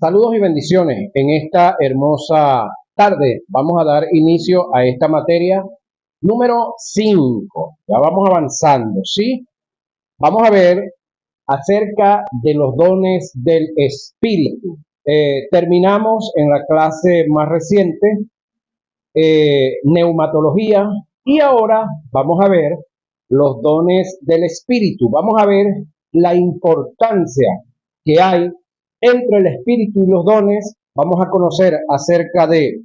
Saludos y bendiciones en esta hermosa tarde. Vamos a dar inicio a esta materia número 5. Ya vamos avanzando, ¿sí? Vamos a ver acerca de los dones del Espíritu. Terminamos en la clase más reciente, neumatología, y ahora vamos a ver los dones del Espíritu. Vamos a ver la importancia que hay entre el Espíritu y los dones. Vamos a conocer acerca de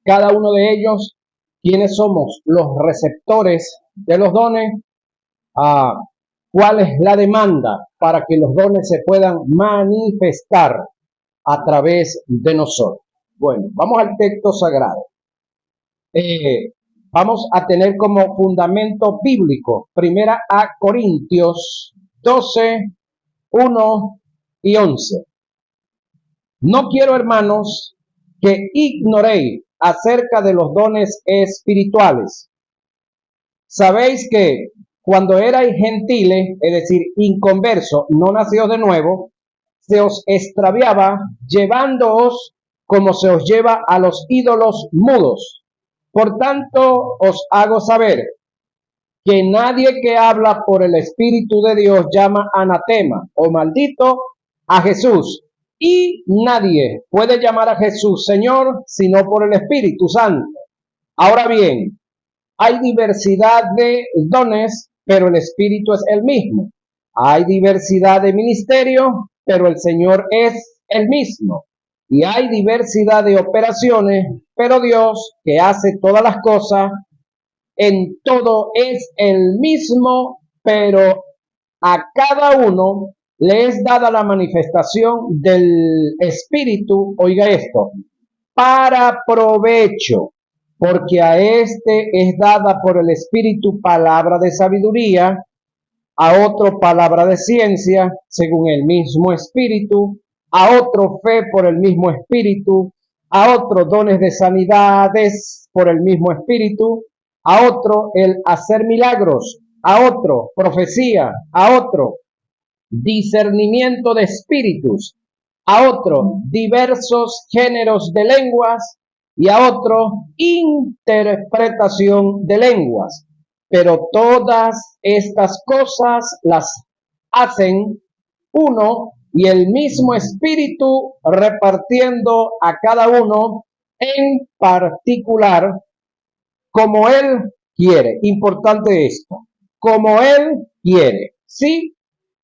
cada uno de ellos, quiénes somos los receptores de los dones, cuál es la demanda para que los dones se puedan manifestar a través de nosotros. Bueno, vamos al texto sagrado. Vamos a tener como fundamento bíblico, primera a Corintios 12, 1 y 11. No quiero, hermanos, que ignoréis acerca de los dones espirituales. Sabéis que cuando erais gentiles, es decir, inconversos, no nacidos de nuevo, se os extraviaba llevándoos como se os lleva a los ídolos mudos. Por tanto, os hago saber que nadie que habla por el Espíritu de Dios llama anatema o maldito a Jesús. Y nadie puede llamar a Jesús Señor sino por el Espíritu Santo. Ahora bien, hay diversidad de dones, pero el Espíritu es el mismo. Hay diversidad de ministerios, pero el Señor es el mismo. Y hay diversidad de operaciones, pero Dios, que hace todas las cosas, en todo es el mismo, pero a cada uno le es dada la manifestación del Espíritu, oiga esto, para provecho, porque a este es dada por el Espíritu palabra de sabiduría, a otro palabra de ciencia, según el mismo Espíritu, a otro fe por el mismo Espíritu, a otro dones de sanidades por el mismo Espíritu, a otro el hacer milagros, a otro profecía, a otro discernimiento de espíritus, a otro diversos géneros de lenguas y a otro interpretación de lenguas. Pero todas estas cosas las hacen uno y el mismo Espíritu, repartiendo a cada uno en particular como Él quiere. Importante esto, como Él quiere. Sí,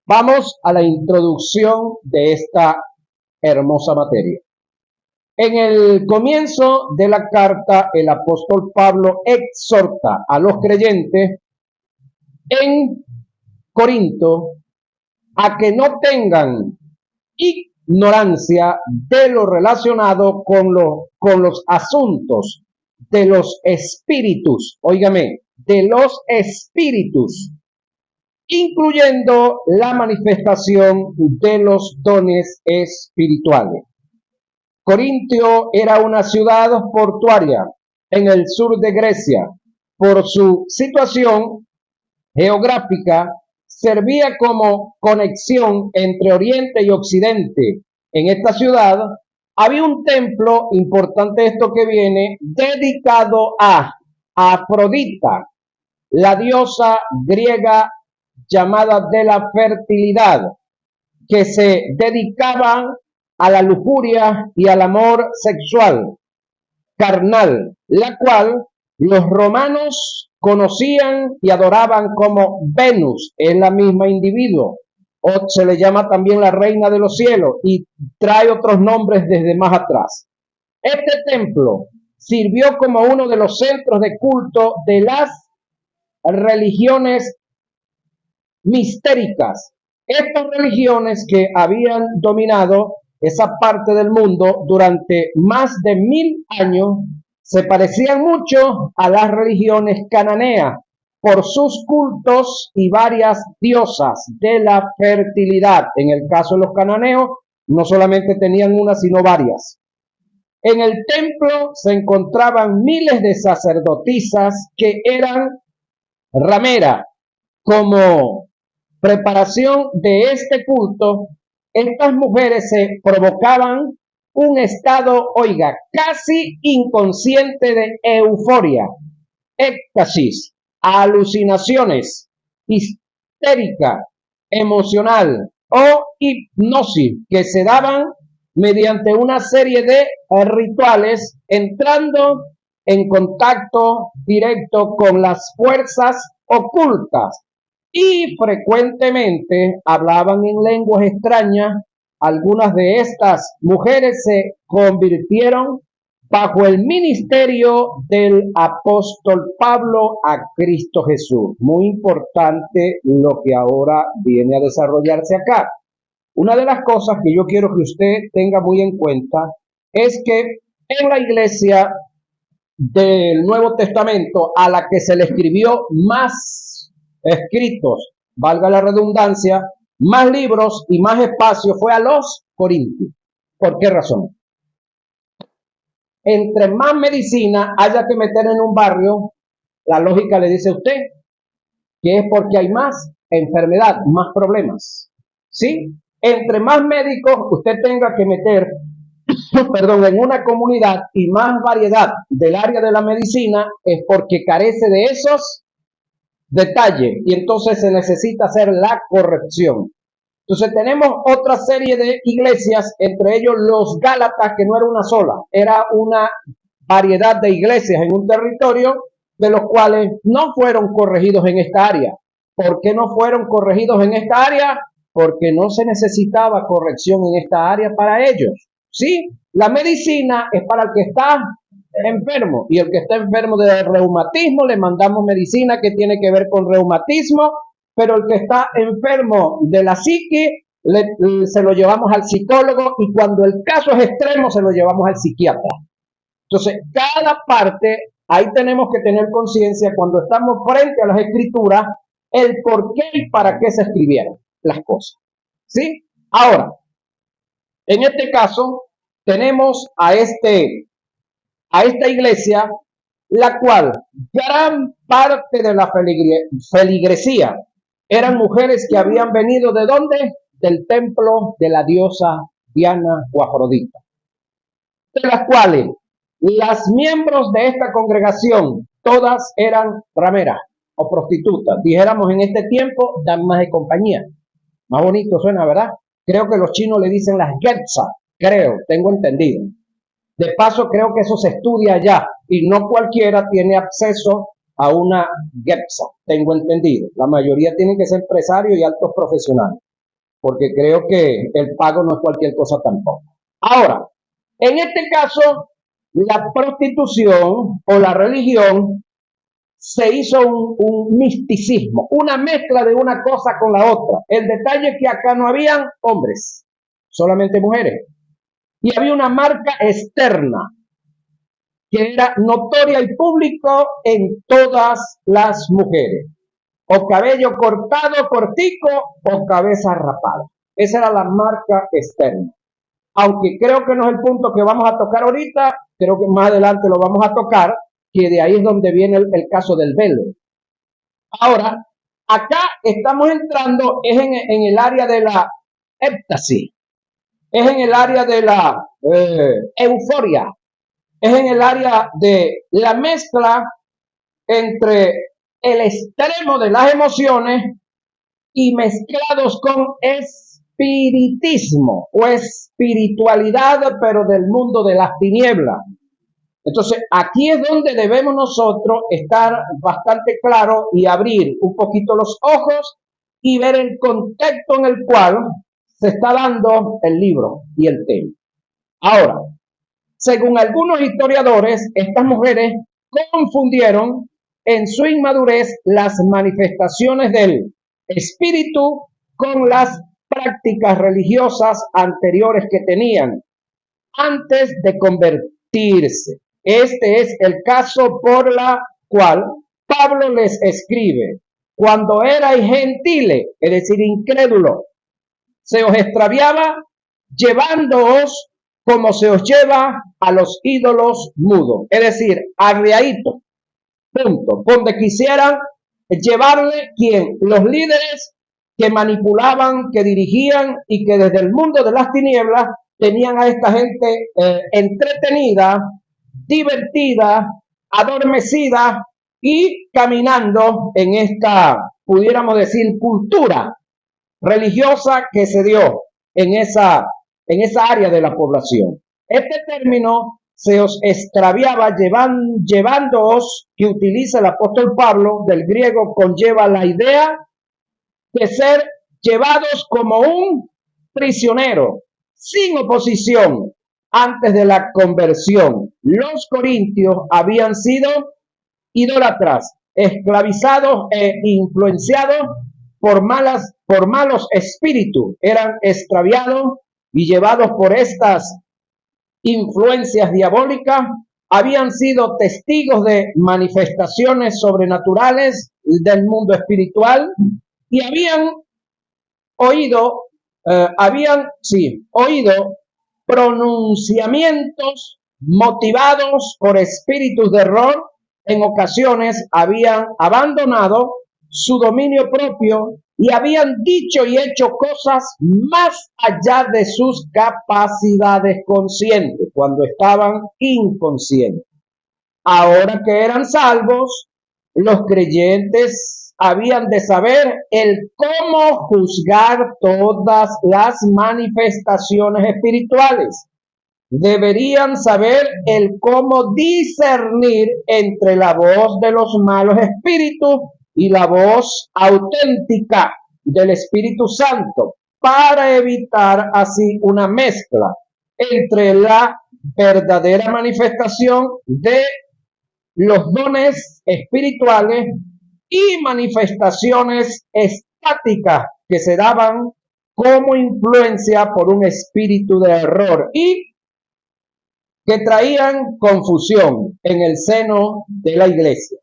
vamos a la introducción de esta hermosa materia. En el comienzo de la carta, el apóstol Pablo exhorta a los creyentes en Corinto a que no tengan ignorancia de lo relacionado con los asuntos de los espíritus, óigame, de los espíritus, incluyendo la manifestación de los dones espirituales. Corintio era una ciudad portuaria en el sur de Grecia. Por su situación geográfica, servía como conexión entre Oriente y Occidente. En esta ciudad había un templo, importante esto que viene, dedicado a Afrodita, la diosa griega llamada de la fertilidad, que se dedicaban a la lujuria y al amor sexual carnal, la cual los romanos conocían y adoraban como Venus, es la misma individuo, o se le llama también la reina de los cielos y trae otros nombres desde más atrás. Este templo sirvió como uno de los centros de culto de las religiones mistéricas. Estas religiones que habían dominado esa parte del mundo durante más de 1000 años se parecían mucho a las religiones cananeas por sus cultos y varias diosas de la fertilidad. En el caso de los cananeos, no solamente tenían una, sino varias. En el templo se encontraban miles de sacerdotisas que eran rameras. Como preparación de este culto, estas mujeres se provocaban un estado, oiga, casi inconsciente de euforia, éxtasis, alucinaciones, histérica, emocional o hipnosis que se daban mediante una serie de rituales entrando en contacto directo con las fuerzas ocultas y frecuentemente hablaban en lenguas extrañas. Algunas de estas mujeres se convirtieron bajo el ministerio del apóstol Pablo a Cristo Jesús. Muy importante lo que ahora viene a desarrollarse acá. Una de las cosas que yo quiero que usted tenga muy en cuenta es que en la iglesia del Nuevo Testamento, a la que se le escribió más escritos, valga la redundancia, más libros y más espacio, fue a los Corintios. ¿Por qué razón? Entre más medicina haya que meter en un barrio, la lógica le dice a usted que es porque hay más enfermedad, más problemas. ¿Sí? Entre más médicos usted tenga que meter, perdón, en una comunidad y más variedad del área de la medicina, es porque carece de esos detalles y entonces se necesita hacer la corrección. Entonces tenemos otra serie de iglesias, entre ellos los Gálatas, que no era una sola, era una variedad de iglesias en un territorio, de los cuales no fueron corregidos en esta área. ¿Por qué no fueron corregidos en esta área? Porque no se necesitaba corrección en esta área para ellos. Sí, la medicina es para el que está enfermo, y el que está enfermo de reumatismo le mandamos medicina que tiene que ver con reumatismo, pero el que está enfermo de la psique se lo llevamos al psicólogo, y cuando el caso es extremo se lo llevamos al psiquiatra. Entonces, cada parte, ahí tenemos que tener conciencia cuando estamos frente a las escrituras, el por qué y para qué se escribieron las cosas. ¿Sí? Ahora, en este caso, tenemos a esta iglesia, la cual gran parte de la feligresía eran mujeres que habían venido ¿de dónde? Del templo de la diosa Diana o Afrodita, de las cuales las miembros de esta congregación todas eran rameras o prostitutas, dijéramos en este tiempo, damas de compañía. Más bonito suena, ¿verdad? Creo que los chinos le dicen las getza, creo, tengo entendido. De paso, creo que eso se estudia allá y no cualquiera tiene acceso a una getza, tengo entendido. La mayoría tienen que ser empresarios y altos profesionales, porque creo que el pago no es cualquier cosa tampoco. Ahora, en este caso, la prostitución o la religión se hizo un misticismo, una mezcla de una cosa con la otra. El detalle es que acá no habían hombres, solamente mujeres. Y había una marca externa que era notoria y público en todas las mujeres. O cabello cortado, cortico, o cabeza rapada. Esa era la marca externa. Aunque creo que no es el punto que vamos a tocar ahorita, creo que más adelante lo vamos a tocar, que de ahí es donde viene el caso del velo. Ahora, acá estamos entrando es en el área de la éxtasis, es en el área de la euforia, es en el área de la mezcla entre el extremo de las emociones y mezclados con espiritismo o espiritualidad, pero del mundo de las tinieblas. Entonces, aquí es donde debemos nosotros estar bastante claros y abrir un poquito los ojos y ver el contexto en el cual se está dando el libro y el tema. Ahora, según algunos historiadores, estas mujeres confundieron en su inmadurez las manifestaciones del espíritu con las prácticas religiosas anteriores que tenían antes de convertirse. Este es el caso por la cual Pablo les escribe: cuando erais gentiles, es decir, incrédulos, se os extraviaba llevándoos como se os lleva a los ídolos mudos, es decir, arriadito, punto, donde quisieran llevarle, ¿quién? Los líderes que manipulaban, que dirigían y que desde el mundo de las tinieblas tenían a esta gente entretenida, divertida, adormecida y caminando en esta, pudiéramos decir, cultura religiosa que se dio en esa área de la población. Este término se os extraviaba llevándoos, que utiliza el apóstol Pablo, del griego conlleva la idea de ser llevados como un prisionero, sin oposición, antes de la conversión. Los corintios habían sido idólatras, esclavizados e influenciados por malos espíritus, eran extraviados y llevados por estas influencias diabólicas, habían sido testigos de manifestaciones sobrenaturales del mundo espiritual y habían oído pronunciamientos motivados por espíritus de error. En ocasiones habían abandonado su dominio propio y habían dicho y hecho cosas más allá de sus capacidades conscientes, cuando estaban inconscientes. Ahora que eran salvos, los creyentes habían de saber el cómo juzgar todas las manifestaciones espirituales. Deberían saber el cómo discernir entre la voz de los malos espíritus y la voz auténtica del Espíritu Santo, para evitar así una mezcla entre la verdadera manifestación de los dones espirituales y manifestaciones estáticas que se daban como influencia por un espíritu de error y que traían confusión en el seno de la iglesia.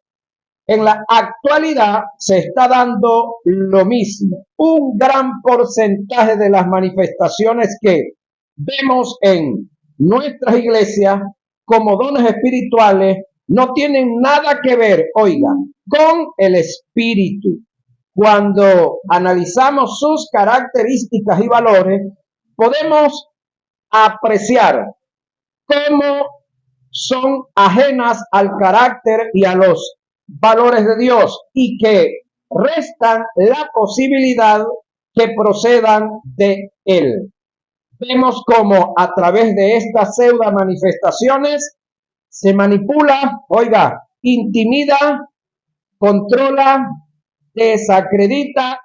En la actualidad se está dando lo mismo. Un gran porcentaje de las manifestaciones que vemos en nuestras iglesias como dones espirituales no tienen nada que ver, oigan, con el espíritu. Cuando analizamos sus características y valores, podemos apreciar cómo son ajenas al carácter y a los valores de Dios y que restan la posibilidad que procedan de Él. Vemos cómo a través de estas pseudo manifestaciones se manipula, oiga, intimida, controla, desacredita,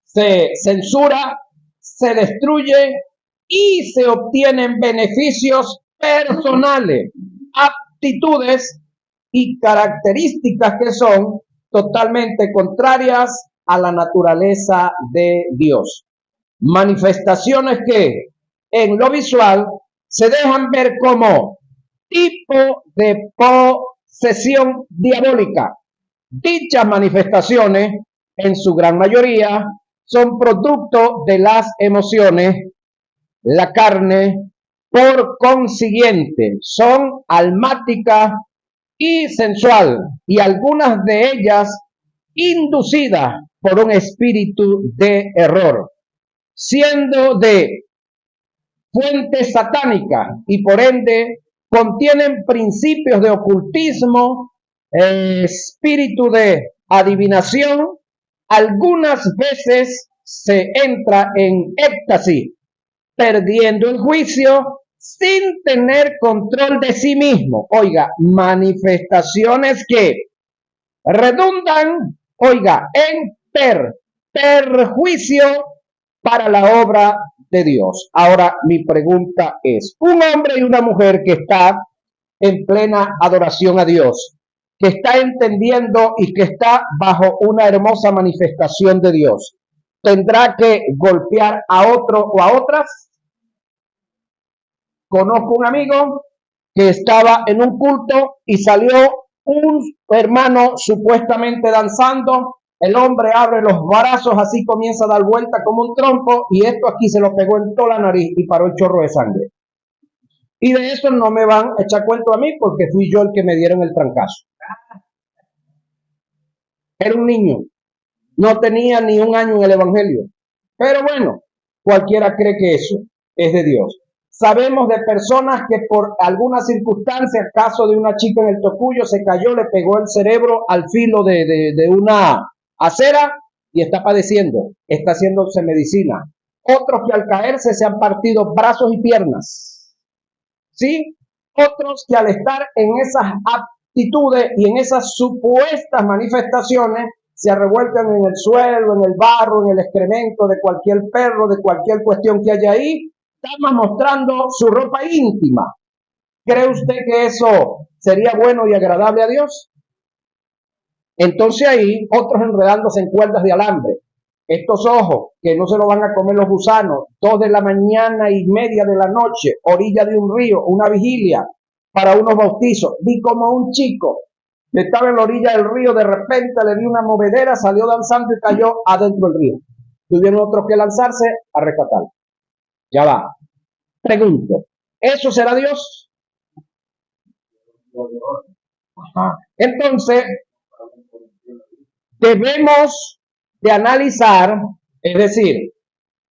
se censura, se destruye y se obtienen beneficios personales, aptitudes y características que son totalmente contrarias a la naturaleza de Dios. Manifestaciones que en lo visual se dejan ver como tipo de posesión diabólica. Dichas manifestaciones, en su gran mayoría, son producto de las emociones, la carne, por consiguiente, son almáticas y sensual, y algunas de ellas inducidas por un espíritu de error, siendo de fuente satánica y por ende contienen principios de ocultismo, espíritu de adivinación. Algunas veces se entra en éxtasis, perdiendo el juicio sin tener control de sí mismo. Oiga, manifestaciones que redundan, oiga, en perjuicio para la obra de Dios. Ahora, mi pregunta es, un hombre y una mujer que está en plena adoración a Dios, que está entendiendo y que está bajo una hermosa manifestación de Dios, ¿tendrá que golpear a otro o a otras? Conozco un amigo que estaba en un culto y salió un hermano supuestamente danzando. El hombre abre los brazos, así comienza a dar vuelta como un trompo y esto aquí se lo pegó en toda la nariz y paró el chorro de sangre. Y de eso no me van a echar cuento a mí porque fui yo el que me dieron el trancazo. Era un niño. no tenía ni un año en el Evangelio. Pero bueno, cualquiera cree que eso es de Dios. Sabemos de personas que por alguna circunstancia, caso de una chica en el Tocuyo, se cayó, le pegó el cerebro al filo de una acera y está padeciendo, está haciéndose medicina. Otros que al caerse se han partido brazos y piernas. ¿Sí? Otros que al estar en esas actitudes y en esas supuestas manifestaciones se revuelcan en el suelo, en el barro, en el excremento de cualquier perro, de cualquier cuestión que haya ahí, están mostrando su ropa íntima. ¿Cree usted que eso sería bueno y agradable a Dios? Entonces ahí otros enredándose en cuerdas de alambre. Estos ojos que no se lo van a comer los gusanos, 2:30 de la noche, orilla de un río, una vigilia para unos bautizos. Vi como un chico que estaba en la orilla del río, de repente le dio una movedera, salió danzando y cayó adentro del río. Tuvieron otros que lanzarse a rescatarlo. Ya va. Pregunto, ¿eso será Dios? Ajá. Entonces, debemos de analizar, es decir,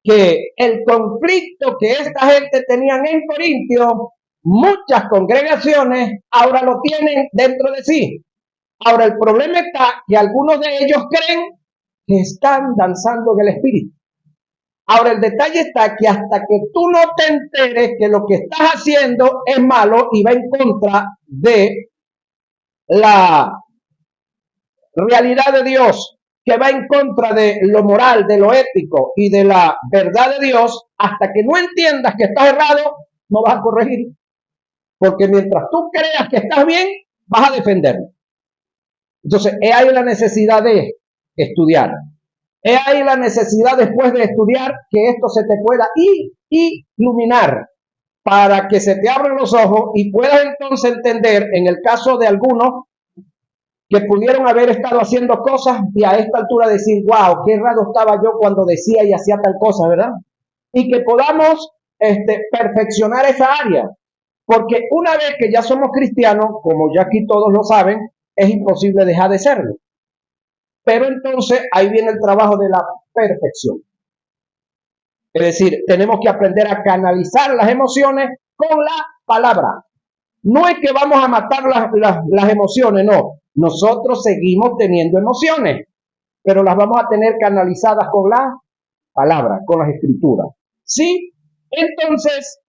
que el conflicto que esta gente tenían en Corintio, muchas congregaciones ahora lo tienen dentro de sí. Ahora el problema está que algunos de ellos creen que están danzando en el Espíritu. Ahora el detalle está que hasta que tú no te enteres que lo que estás haciendo es malo y va en contra de la realidad de Dios, que va en contra de lo moral, de lo ético y de la verdad de Dios, hasta que no entiendas que estás errado, no vas a corregir. Porque mientras tú creas que estás bien, vas a defenderlo. Entonces, es ahí la necesidad de estudiar. Es ahí la necesidad después de estudiar que esto se te pueda iluminar para que se te abran los ojos y puedas entonces entender, en el caso de algunos, que pudieron haber estado haciendo cosas y a esta altura decir, wow, qué errado estaba yo cuando decía y hacía tal cosa, ¿verdad? Y que podamos perfeccionar esa área. Porque una vez que ya somos cristianos, como ya aquí todos lo saben, es imposible dejar de serlo. Pero entonces ahí viene el trabajo de la perfección. Es decir, tenemos que aprender a canalizar las emociones con la palabra. No es que vamos a matar las emociones, no. Nosotros seguimos teniendo emociones, pero las vamos a tener canalizadas con la palabra, con las escrituras. ¿Sí? Entonces,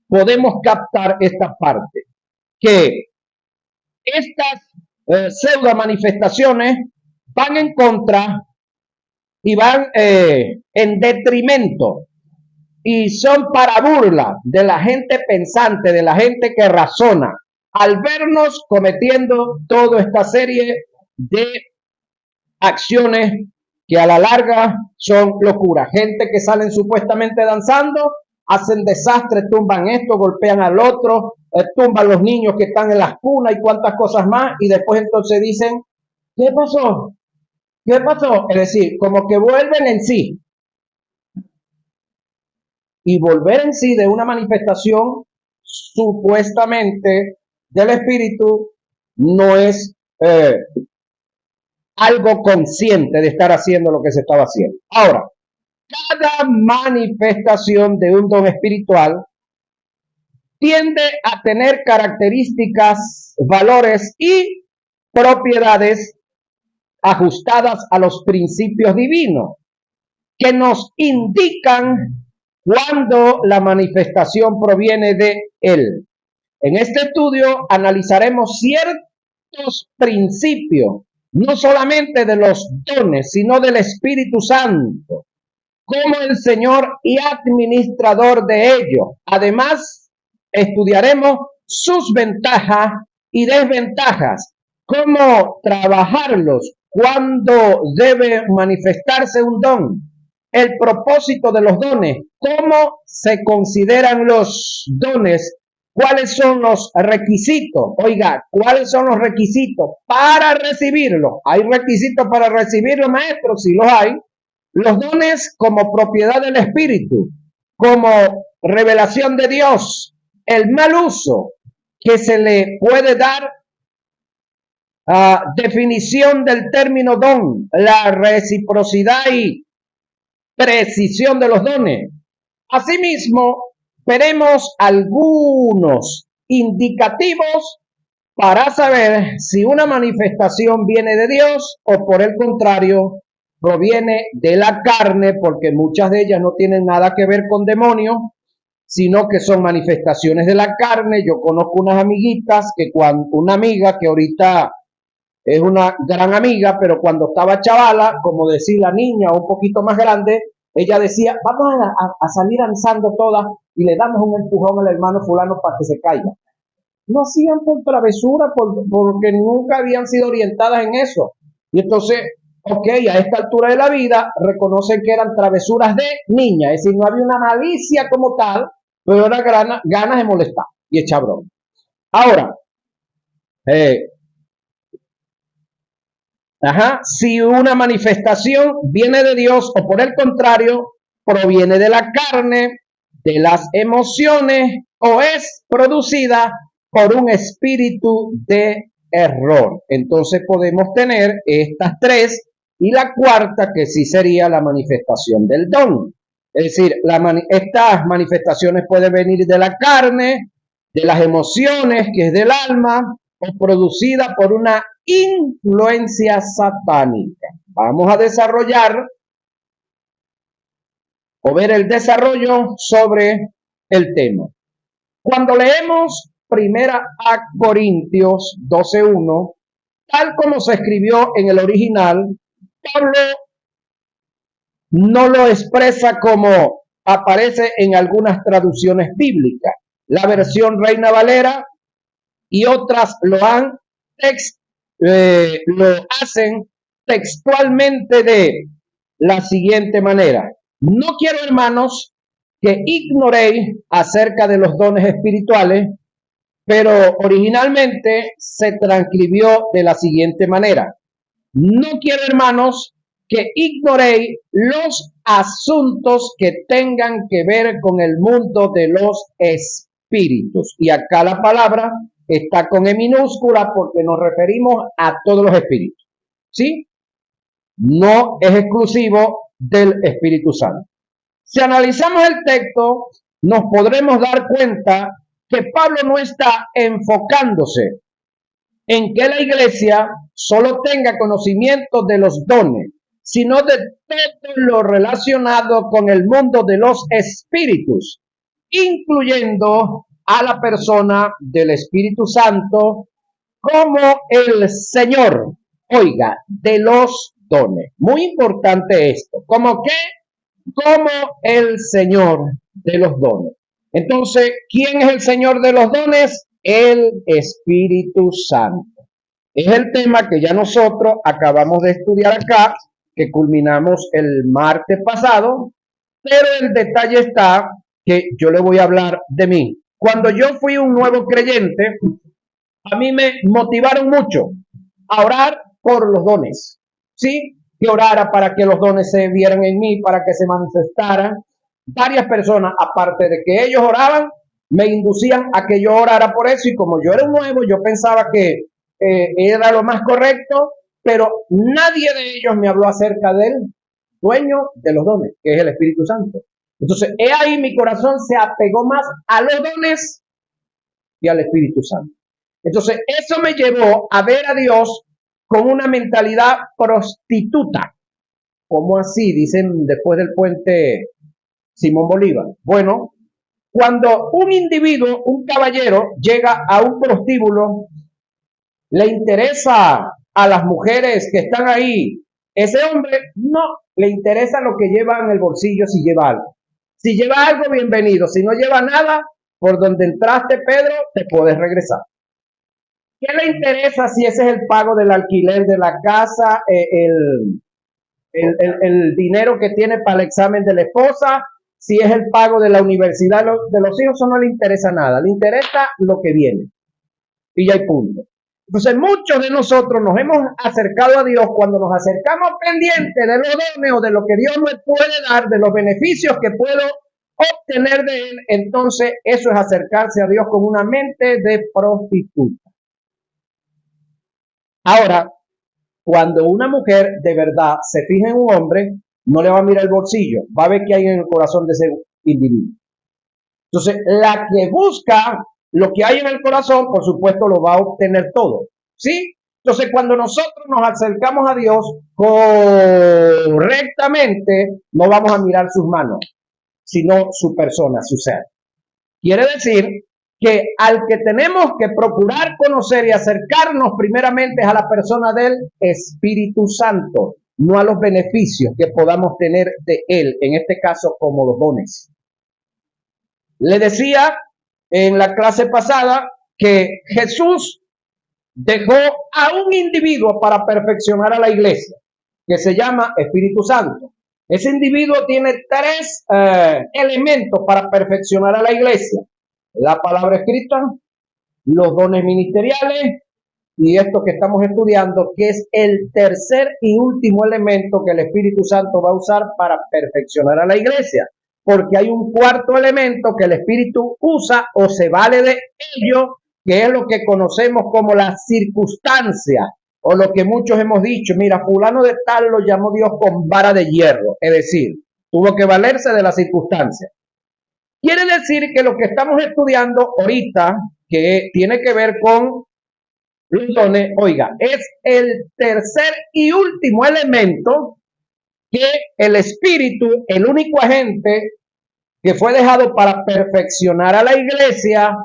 podemos captar esta parte, que estas pseudo manifestaciones van en contra y van en detrimento y son para burla de la gente pensante, de la gente que razona, al vernos cometiendo toda esta serie de acciones que a la larga son locura. Gente que salen supuestamente danzando, hacen desastres, tumban esto, golpean al otro, tumban los niños que están en las cunas y cuantas cosas más, y después entonces dicen, ¿qué pasó? ¿Qué pasó? Es decir, como que vuelven en sí. Y volver en sí de una manifestación supuestamente del espíritu no es algo consciente de estar haciendo lo que se estaba haciendo. Ahora, cada manifestación de un don espiritual tiende a tener características, valores y propiedades ajustadas a los principios divinos que nos indican cuando la manifestación proviene de él. En este estudio analizaremos ciertos principios, no solamente de los dones, sino del Espíritu Santo, como el Señor y administrador de ellos. Además, estudiaremos sus ventajas y desventajas, cómo trabajarlos, cuándo debe manifestarse un don, el propósito de los dones, cómo se consideran los dones, cuáles son los requisitos. Oiga, ¿cuáles son los requisitos para recibirlo? ¿Hay requisitos para recibirlo, maestro? Sí los hay. Los dones como propiedad del Espíritu, como revelación de Dios, el mal uso que se le puede dar definición del término don, la reciprocidad y precisión de los dones. Asimismo, veremos algunos indicativos para saber si una manifestación viene de Dios o por el contrario proviene de la carne, porque muchas de ellas no tienen nada que ver con demonios, sino que son manifestaciones de la carne. Yo conozco unas amiguitas una amiga que ahorita es una gran amiga, pero cuando estaba chavala, como decir la niña un poquito más grande, ella decía, vamos a salir danzando todas y le damos un empujón al hermano fulano para que se caiga. Lo hacían por travesura, porque nunca habían sido orientadas en eso. Y entonces, ok, a esta altura de la vida, reconocen que eran travesuras de niña, es decir, no había una malicia como tal, pero era ganas de molestar y echar broma. Ahora, si una manifestación viene de Dios o por el contrario, proviene de la carne, de las emociones o es producida por un espíritu de error. Entonces podemos tener estas tres y la cuarta que sí sería la manifestación del don. Es decir, estas manifestaciones pueden venir de la carne, de las emociones, que es del alma, o producida por una influencia satánica. Vamos a desarrollar o ver el desarrollo sobre el tema. Cuando leemos Primera a Corintios 12:1, tal como se escribió en el original, Pablo no lo expresa como aparece en algunas traducciones bíblicas. La versión Reina Valera y otras lo hacen textualmente de la siguiente manera. No quiero, hermanos, que ignoréis acerca de los dones espirituales, pero originalmente se transcribió de la siguiente manera. No quiero, hermanos, que ignoréis los asuntos que tengan que ver con el mundo de los espíritus. Y acá la palabra está con E minúscula porque nos referimos a todos los espíritus. ¿Sí? No es exclusivo del Espíritu Santo. Si analizamos el texto, nos podremos dar cuenta que Pablo no está enfocándose en que la iglesia solo tenga conocimiento de los dones, sino de todo lo relacionado con el mundo de los espíritus, incluyendo a la persona del Espíritu Santo como el Señor, oiga, de los dones. Muy importante esto, ¿cómo qué? Como el Señor de los dones. Entonces, ¿quién es el Señor de los dones? El Espíritu Santo. Es el tema que ya nosotros acabamos de estudiar acá, que culminamos el martes pasado, pero el detalle está que yo le voy a hablar de mí. Cuando yo fui un nuevo creyente, a mí me motivaron mucho a orar por los dones, ¿sí? Que orara para que los dones se vieran en mí, para que se manifestaran. Varias personas, aparte de que ellos oraban, me inducían a que yo orara por eso y como yo era un nuevo, yo pensaba que era lo más correcto, pero nadie de ellos me habló acerca del dueño de los dones, que es el Espíritu Santo. Entonces, he ahí mi corazón se apegó más a los dones y al Espíritu Santo. Entonces, eso me llevó a ver a Dios con una mentalidad prostituta. ¿Cómo así? Dicen después del puente Simón Bolívar. Bueno, cuando un individuo, un caballero, llega a un prostíbulo, le interesa a las mujeres que están ahí. Ese hombre no le interesa lo que lleva en el bolsillo si lleva algo. Si lleva algo, bienvenido. Si no lleva nada, por donde entraste, Pedro, te puedes regresar. ¿Qué le interesa si ese es el pago del alquiler de la casa, el dinero que tiene para el examen de la esposa, si es el pago de la universidad de los hijos? Eso no le interesa nada, le interesa lo que viene. Y ya hay punto. Entonces muchos de nosotros nos hemos acercado a Dios cuando nos acercamos pendientes de los dones o de lo que Dios me puede dar, de los beneficios que puedo obtener de Él. Entonces eso es acercarse a Dios con una mente de prostituta. Ahora, cuando una mujer de verdad se fija en un hombre, no le va a mirar el bolsillo, va a ver qué hay en el corazón de ese individuo. Entonces, la que busca lo que hay en el corazón, por supuesto, lo va a obtener todo. ¿Sí? Entonces, cuando nosotros nos acercamos a Dios correctamente, no vamos a mirar sus manos, sino su persona, su ser. Quiere decir que al que tenemos que procurar conocer y acercarnos primeramente es a la persona del Espíritu Santo, no a los beneficios que podamos tener de él, en este caso como los dones. Le decía en la clase pasada que Jesús dejó a un individuo para perfeccionar a la iglesia, que se llama Espíritu Santo. Ese individuo tiene tres elementos para perfeccionar a la iglesia: la palabra escrita, los dones ministeriales y esto que estamos estudiando, que es el tercer y último elemento que el Espíritu Santo va a usar para perfeccionar a la iglesia. Porque hay un cuarto elemento que el Espíritu usa o se vale de ello, que es lo que conocemos como la circunstancia, o lo que muchos hemos dicho: mira, fulano de tal lo llamó Dios con vara de hierro, es decir, tuvo que valerse de la circunstancia. Quiere decir que lo que estamos estudiando ahorita, que tiene que ver con los dones, oiga, es el tercer y último elemento que el Espíritu, el único agente que fue dejado para perfeccionar a la iglesia,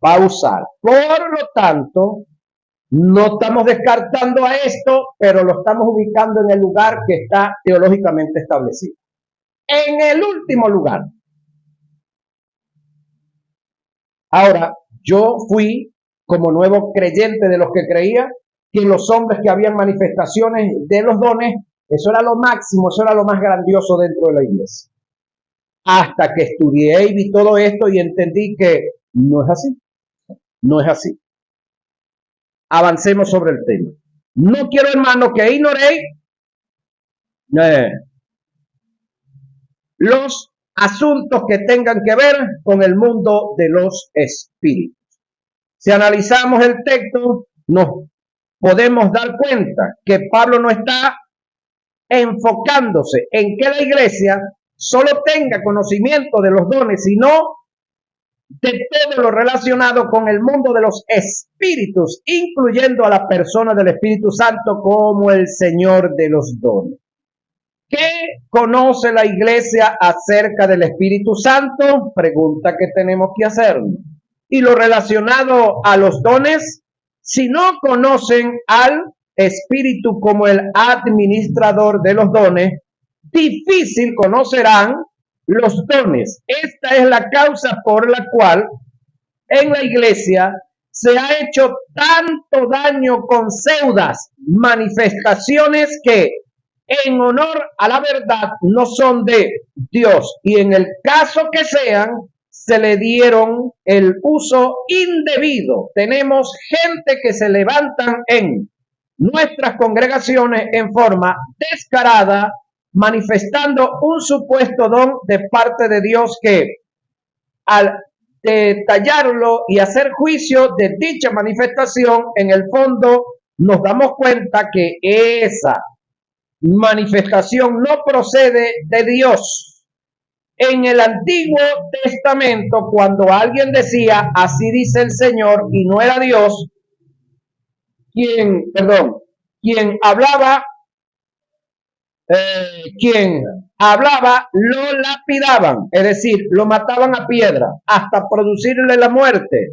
va a usar. Por lo tanto, no estamos descartando a esto, pero lo estamos ubicando en el lugar que está teológicamente establecido. En el último lugar. Ahora, yo fui como nuevo creyente de los que creía que los hombres que habían manifestaciones de los dones, eso era lo máximo, eso era lo más grandioso dentro de la iglesia. Hasta que estudié y vi todo esto y entendí que no es así. No es así. Avancemos sobre el tema. No quiero, hermano, que ignoréis los asuntos que tengan que ver con el mundo de los espíritus. Si analizamos el texto, nos podemos dar cuenta que Pablo no está enfocándose en que la iglesia solo tenga conocimiento de los dones, sino de todo lo relacionado con el mundo de los espíritus, incluyendo a la persona del Espíritu Santo como el Señor de los dones. ¿Qué conoce la iglesia acerca del Espíritu Santo? Pregunta que tenemos que hacernos. Y lo relacionado a los dones, si no conocen al Espíritu como el administrador de los dones, difícil conocerán los dones. Esta es la causa por la cual en la iglesia se ha hecho tanto daño con pseudas manifestaciones que en honor a la verdad no son de Dios, y en el caso que sean, se le dieron el uso indebido. Tenemos gente que se levantan en nuestras congregaciones en forma descarada, manifestando un supuesto don de parte de Dios que, al detallarlo y hacer juicio de dicha manifestación, en el fondo nos damos cuenta que esa manifestación no procede de Dios. En el Antiguo Testamento, cuando alguien decía así dice el Señor y no era Dios quien hablaba, lo lapidaban, es decir, lo mataban a piedra hasta producirle la muerte.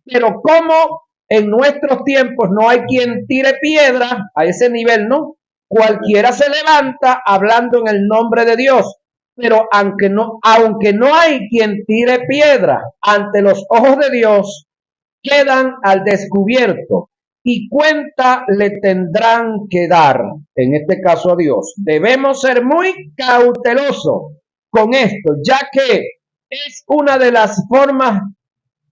Pero como en nuestros tiempos no hay quien tire piedra a ese nivel, ¿no? Cualquiera se levanta hablando en el nombre de Dios. Pero aunque no hay quien tire piedra, ante los ojos de Dios quedan al descubierto y cuenta le tendrán que dar, en este caso a Dios. Debemos ser muy cautelosos con esto, ya que es una de las formas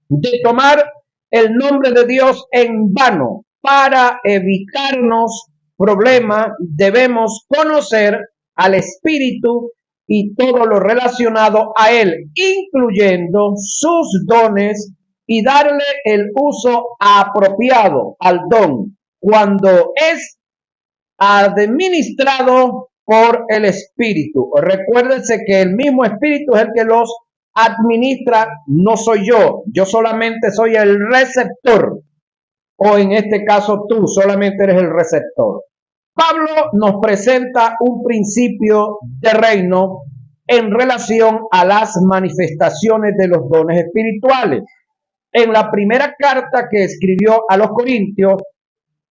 de tomar el nombre de Dios en vano. Para evitarnos problemas, debemos conocer al Espíritu y todo lo relacionado a él, incluyendo sus dones, y darle el uso apropiado al don. cuando es administrado por el Espíritu. Recuérdense que el mismo Espíritu es el que los administra, no soy yo. Yo solamente soy el receptor. O en este caso tú solamente eres el receptor. Pablo nos presenta un principio de reino en relación a las manifestaciones de los dones espirituales. En la primera carta que escribió a los Corintios,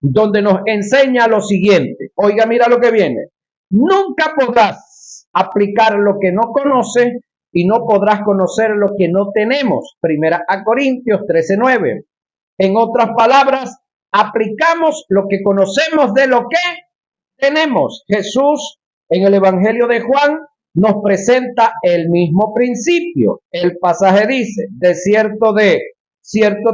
donde nos enseña lo siguiente. Oiga, mira lo que viene. Nunca podrás aplicar lo que no conoces y no podrás conocer lo que no tenemos. Primera a Corintios 13:9. En otras palabras, aplicamos lo que conocemos de lo que tenemos. Jesús en el Evangelio de Juan nos presenta el mismo principio. El pasaje dice, de cierto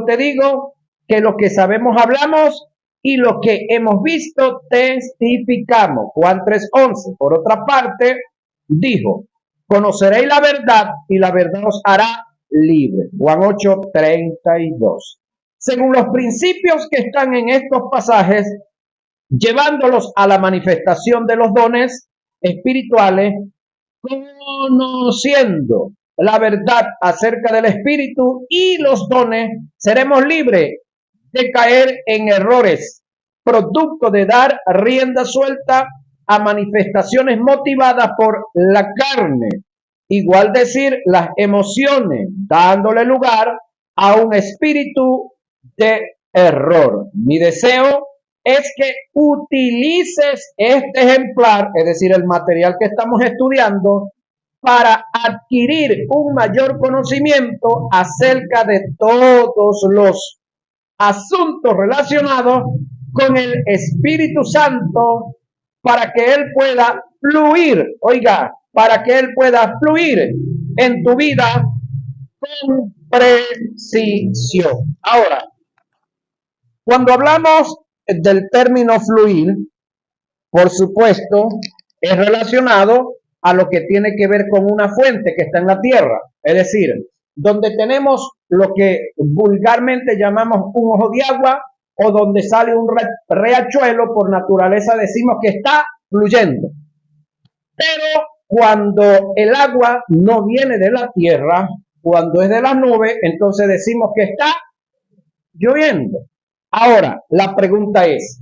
te digo, que lo que sabemos hablamos y lo que hemos visto testificamos. Juan 3:11. Por otra parte, dijo, conoceréis la verdad y la verdad os hará libre. Juan 8:32. Según los principios que están en estos pasajes, llevándolos a la manifestación de los dones espirituales, conociendo la verdad acerca del Espíritu y los dones, seremos libres de caer en errores, producto de dar rienda suelta a manifestaciones motivadas por la carne. Igual decir, las emociones, dándole lugar a un espíritu de error. Mi deseo es que utilices este ejemplar, es decir, el material que estamos estudiando, para adquirir un mayor conocimiento acerca de todos los asuntos relacionados con el Espíritu Santo, para que Él pueda fluir, oiga, para que Él pueda fluir en tu vida con precisión. Ahora, cuando hablamos del término fluir, por supuesto, es relacionado a lo que tiene que ver con una fuente que está en la tierra, es decir, donde tenemos lo que vulgarmente llamamos un ojo de agua o donde sale un riachuelo, por naturaleza decimos que está fluyendo. Pero cuando el agua no viene de la tierra, cuando es de las nubes, entonces decimos que está lloviendo. Ahora, la pregunta es,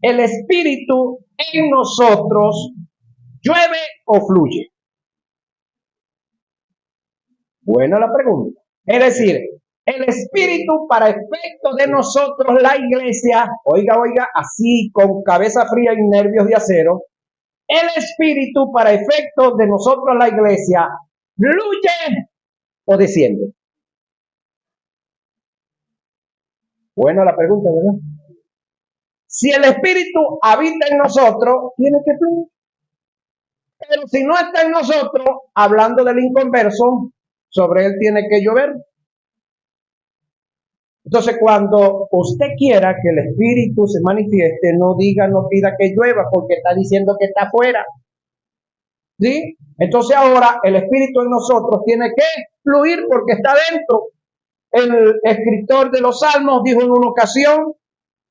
¿el Espíritu en nosotros llueve o fluye? Buena la pregunta. Es decir, el Espíritu para efecto de nosotros, la iglesia, oiga, así con cabeza fría y nervios de acero, el Espíritu para efecto de nosotros, la iglesia, ¿fluye o desciende? Buena la pregunta, ¿verdad? Si el Espíritu habita en nosotros, tiene que fluir. Pero si no está en nosotros, hablando del inconverso, sobre él tiene que llover. Entonces, cuando usted quiera que el Espíritu se manifieste, no pida que llueva, porque está diciendo que está afuera. ¿Sí? Entonces ahora el Espíritu en nosotros tiene que fluir porque está dentro. El escritor de los Salmos dijo en una ocasión,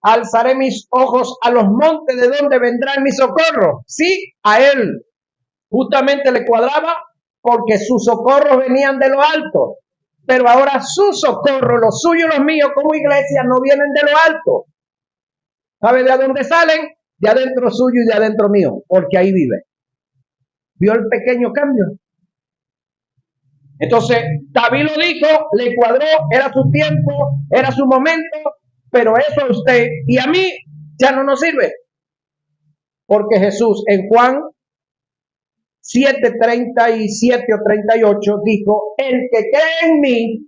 alzaré mis ojos a los montes, ¿de donde vendrá mi socorro? Sí, a él justamente le cuadraba porque sus socorros venían de lo alto. Pero ahora su socorro, los suyos y los míos como iglesia, no vienen de lo alto. ¿Sabe de dónde salen? De adentro suyo y de adentro mío, porque ahí vive. ¿Vio el pequeño cambio? Entonces, David lo dijo, le cuadró, era su tiempo, era su momento, pero eso a usted y a mí ya no nos sirve. Porque Jesús en Juan 7:37 o 38 dijo, el que cree en mí,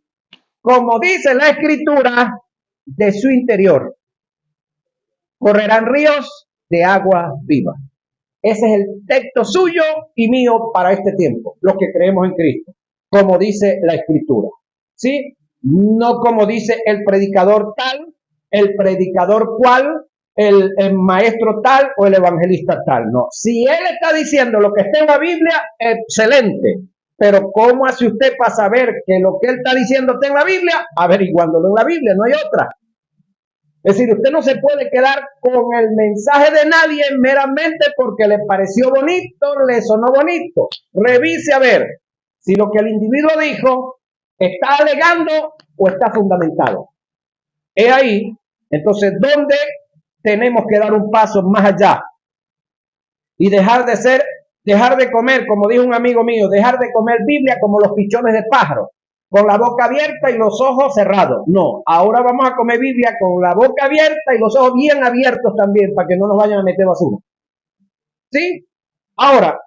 como dice la Escritura, de su interior correrán ríos de agua viva. Ese es el texto suyo y mío para este tiempo, los que creemos en Cristo, como dice la Escritura. ¿Sí? No como dice el predicador tal, el predicador cual, el maestro tal o el evangelista tal. No. Si él está diciendo lo que está en la Biblia, excelente. Pero ¿cómo hace usted para saber que lo que él está diciendo está en la Biblia? Averiguándolo en la Biblia, no hay otra. Es decir, usted no se puede quedar con el mensaje de nadie meramente porque le pareció bonito, le sonó bonito. Revise a ver si lo que el individuo dijo está alegando o está fundamentado. He ahí, entonces, ¿dónde tenemos que dar un paso más allá? Y dejar de comer, como dijo un amigo mío, dejar de comer Biblia como los pichones de pájaro, con la boca abierta y los ojos cerrados. No, ahora vamos a comer Biblia con la boca abierta y los ojos bien abiertos también, para que no nos vayan a meter basura. ¿Sí? Ahora,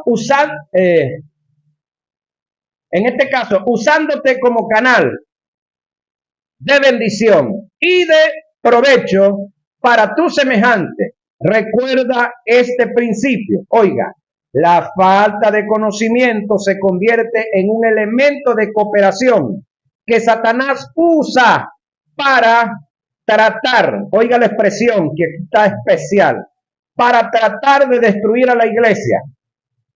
usar, en este caso, usándote como canal de bendición y de provecho para tu semejante. Recuerda este principio. Oiga, la falta de conocimiento se convierte en un elemento de cooperación que Satanás usa para tratar, oiga la expresión que está especial, para tratar de destruir a la iglesia.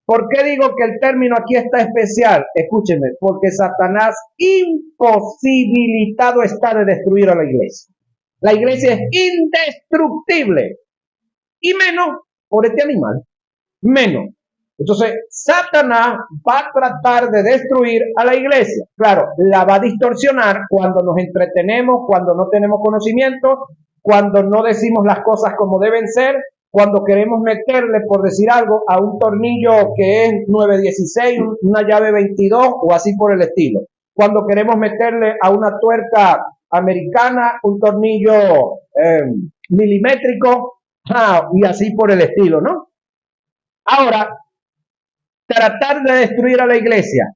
¿Por qué digo que el término aquí está especial? Escúcheme, porque Satanás imposibilitado está de destruir a la iglesia. La iglesia es indestructible. Y menos por este animal. Menos. Entonces, Satanás va a tratar de destruir a la iglesia. Claro, la va a distorsionar cuando nos entretenemos, cuando no tenemos conocimiento, cuando no decimos las cosas como deben ser, cuando queremos meterle, por decir algo, a un tornillo que es 916, una llave 22 o así por el estilo. Cuando queremos meterle a una tuerca americana un tornillo milimétrico, y así por el estilo, ¿no? Ahora, tratar de destruir a la iglesia.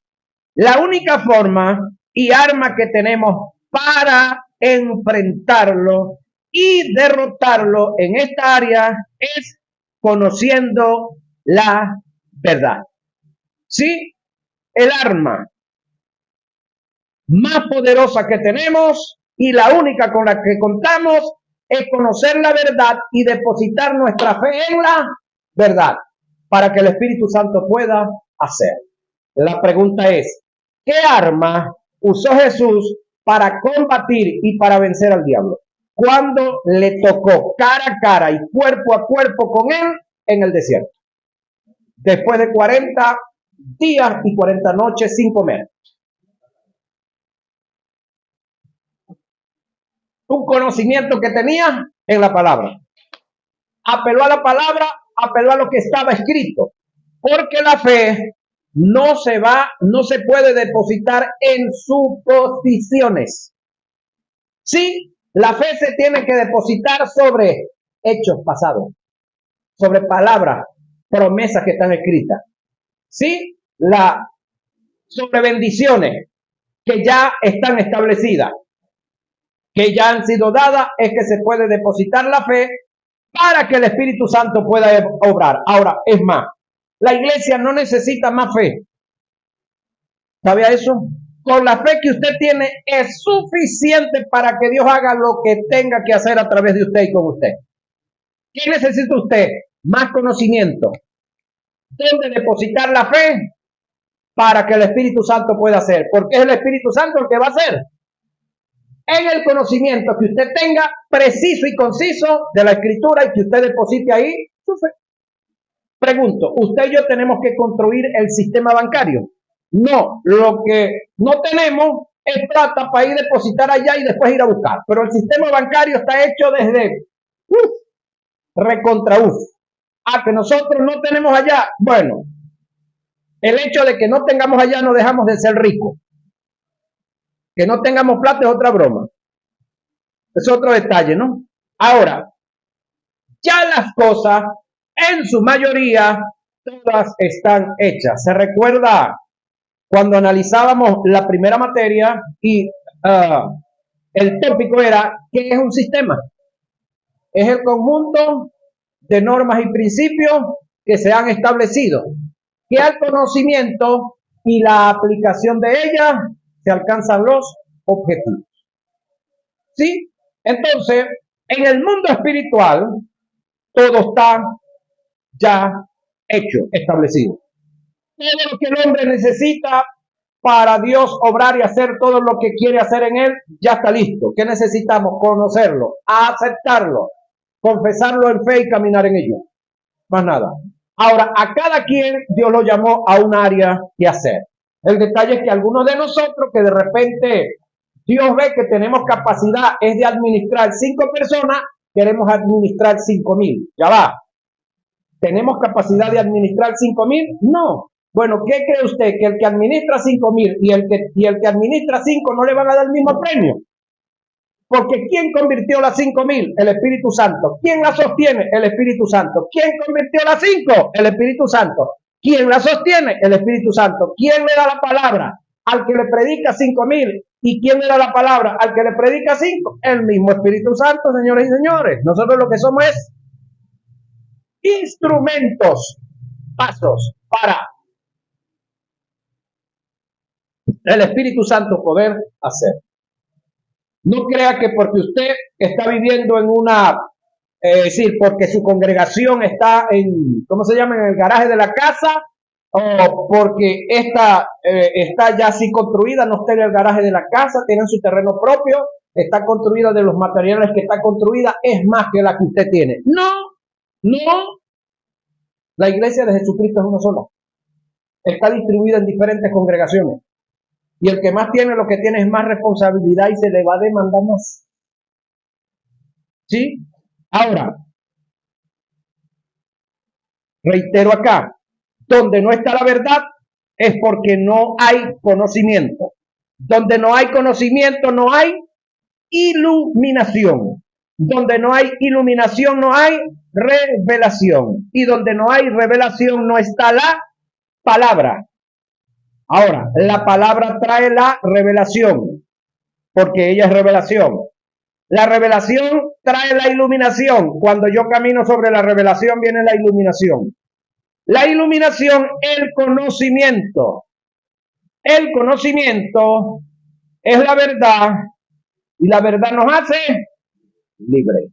La única forma y arma que tenemos para enfrentarlo y derrotarlo en esta área es conociendo la verdad. ¿Sí? El arma más poderosa que tenemos y la única con la que contamos es conocer la verdad y depositar nuestra fe en la verdad para que el Espíritu Santo pueda hacer. La pregunta es, ¿qué arma usó Jesús para combatir y para vencer al diablo? Cuando le tocó cara a cara y cuerpo a cuerpo con él en el desierto. Después de 40 días y 40 noches sin comer. Un conocimiento que tenía en la palabra. Apeló a la palabra, apeló a lo que estaba escrito. Porque la fe no se puede depositar en suposiciones. Sí, la fe se tiene que depositar sobre hechos pasados, sobre palabras, promesas que están escritas. Sí, sobre bendiciones que ya están establecidas, que ya han sido dadas, es que se puede depositar la fe para que el Espíritu Santo pueda obrar. Ahora, es más, la iglesia no necesita más fe. ¿Sabía eso? Con la fe que usted tiene es suficiente para que Dios haga lo que tenga que hacer a través de usted y con usted. ¿Qué necesita usted? Más conocimiento. ¿Dónde depositar la fe? Para que el Espíritu Santo pueda hacer. Porque es el Espíritu Santo el que va a hacer. En el conocimiento que usted tenga preciso y conciso de la Escritura y que usted deposite ahí su fe. Pregunto, ¿usted y yo tenemos que construir el sistema bancario? No, lo que no tenemos es plata para ir a depositar allá y después ir a buscar. Pero el sistema bancario está hecho desde recontra que nosotros no tenemos allá. Bueno, el hecho de que no tengamos allá no dejamos de ser ricos. Que no tengamos plata es otra broma. Es otro detalle, ¿no? Ahora, ya las cosas, en su mayoría, todas están hechas. Se recuerda cuando analizábamos la primera materia y el tópico era, ¿qué es un sistema? Es el conjunto de normas y principios que se han establecido, que al conocimiento y la aplicación de ellas se alcanzan los objetivos. ¿Sí? Entonces, en el mundo espiritual, todo está ya hecho, establecido. Todo lo que el hombre necesita para Dios obrar y hacer todo lo que quiere hacer en él, ya está listo. ¿Qué necesitamos? Conocerlo, aceptarlo, confesarlo en fe y caminar en ello. Más nada. Ahora, a cada quien Dios lo llamó a un área de hacer. El detalle es que algunos de nosotros que de repente Dios ve que tenemos capacidad es de administrar 5 personas, queremos administrar 5,000. Ya va. ¿Tenemos capacidad de administrar 5,000? No. Bueno, ¿qué cree usted? ¿Que el que administra 5,000 y el que administra 5 no le van a dar el mismo premio? Porque ¿quién convirtió las 5,000? El Espíritu Santo. ¿Quién la sostiene? El Espíritu Santo. ¿Quién convirtió las 5? El Espíritu Santo. ¿Quién la sostiene? El Espíritu Santo. ¿Quién le da la palabra al que le predica 5,000? ¿Y quién le da la palabra al que le predica 5? El mismo Espíritu Santo, señores y señores. Nosotros lo que somos es instrumentos, pasos para el Espíritu Santo poder hacer. No crea que porque usted está viviendo en una, es decir, porque su congregación está en, ¿cómo se llama?, en el garaje de la casa, o porque esta está ya así construida, no está en el garaje de la casa, tienen su terreno propio, está construida de los materiales que está construida, es más que la que usted tiene. No, no. La iglesia de Jesucristo es una sola. Está distribuida en diferentes congregaciones. Y el que más tiene, lo que tiene es más responsabilidad y se le va a demandar más. ¿Sí? Ahora, reitero acá, donde no está la verdad es porque no hay conocimiento. Donde no hay conocimiento no hay iluminación. Donde no hay iluminación no hay revelación. Y donde no hay revelación no está la palabra. Ahora, la palabra trae la revelación, porque ella es revelación. La revelación trae la iluminación. Cuando yo camino sobre la revelación viene la iluminación. La iluminación, el conocimiento. El conocimiento es la verdad y la verdad nos hace libre.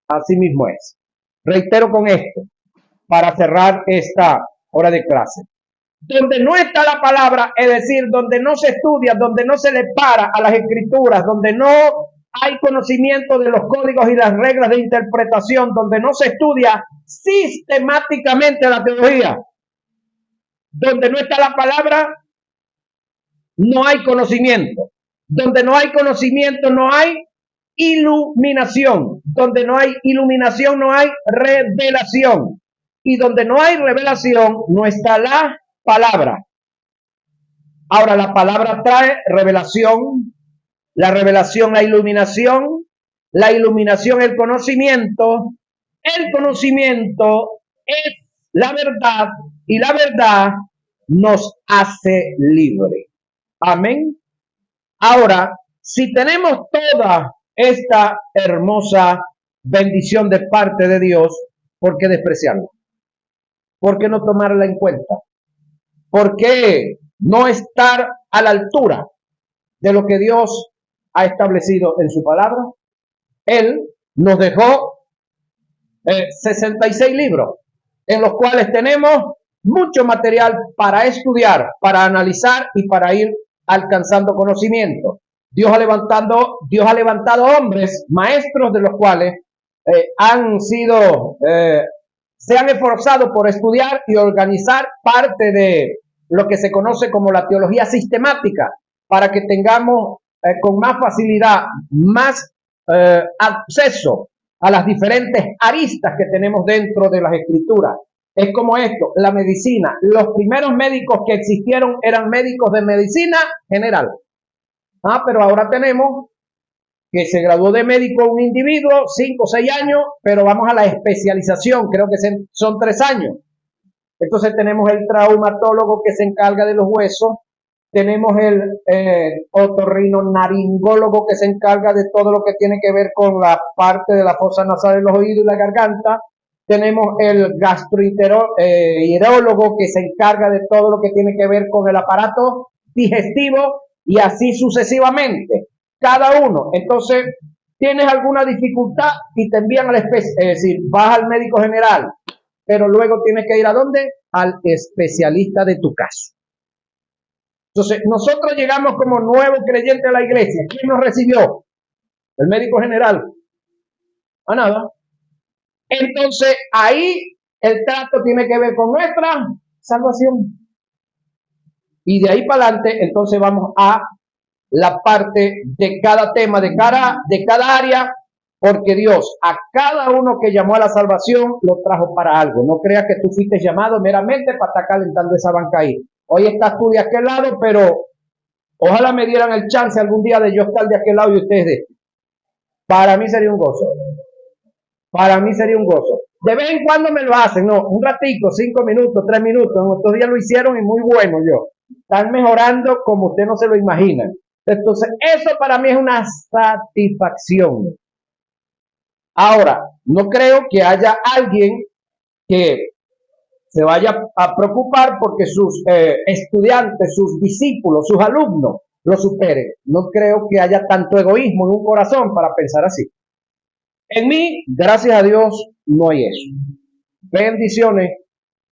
Así mismo es. Reitero con esto, para cerrar esta hora de clase. Donde no está la palabra, es decir, donde no se estudia, donde no se le para a las escrituras, donde no hay conocimiento de los códigos y las reglas de interpretación, donde no se estudia sistemáticamente la teología, donde no está la palabra, no hay conocimiento. Donde no hay conocimiento, no hay iluminación. Donde no hay iluminación, no hay revelación. Y donde no hay revelación, no está la palabra. Ahora, la palabra trae revelación, la revelación, la iluminación el conocimiento es la verdad y la verdad nos hace libre. Amén. Ahora, si tenemos toda esta hermosa bendición de parte de Dios, ¿por qué despreciarla? ¿Por qué no tomarla en cuenta? ¿Por qué no estar a la altura de lo que Dios ha establecido en su palabra? Él nos dejó 66 libros, en los cuales tenemos mucho material para estudiar, para analizar y para ir alcanzando conocimiento. Dios ha levantado hombres, maestros, de los cuales se han esforzado por estudiar y organizar parte de lo que se conoce como la teología sistemática, para que tengamos con más facilidad, más acceso a las diferentes aristas que tenemos dentro de las escrituras. Es como esto, la medicina. Los primeros médicos que existieron eran médicos de medicina general. Pero ahora tenemos que se graduó de médico un individuo, 5 o 6 años, pero vamos a la especialización, creo que son 3 años. Entonces tenemos el traumatólogo que se encarga de los huesos, tenemos el otorrinolaringólogo que se encarga de todo lo que tiene que ver con la parte de la fosa nasal de los oídos y la garganta, tenemos el gastroenterólogo que se encarga de todo lo que tiene que ver con el aparato digestivo y así sucesivamente, cada uno. Entonces, tienes alguna dificultad y te envían al especialista, es decir, vas al médico general, pero luego tienes que ir ¿a dónde? Al especialista de tu caso. Entonces, nosotros llegamos como nuevos creyentes a la iglesia. ¿Quién nos recibió? El médico general. A nada. Entonces, ahí el trato tiene que ver con nuestra salvación. Y de ahí para adelante, entonces vamos a la parte de cada tema, de cada área, porque Dios a cada uno que llamó a la salvación lo trajo para algo. No creas que tú fuiste llamado meramente para estar calentando esa banca ahí. Hoy estás tú de aquel lado, pero ojalá me dieran el chance algún día de yo estar de aquel lado y ustedes de este. Para mí sería un gozo. Para mí sería un gozo. De vez en cuando me lo hacen, no, un ratico, 5 minutos, 3 minutos. Estos días lo hicieron y muy bueno yo. Están mejorando como usted no se lo imagina. Entonces, eso para mí es una satisfacción. Ahora, no creo que haya alguien que se vaya a preocupar porque sus estudiantes, sus discípulos, sus alumnos lo superen. No creo que haya tanto egoísmo en un corazón para pensar así. En mí, gracias a Dios, no hay eso. Bendiciones.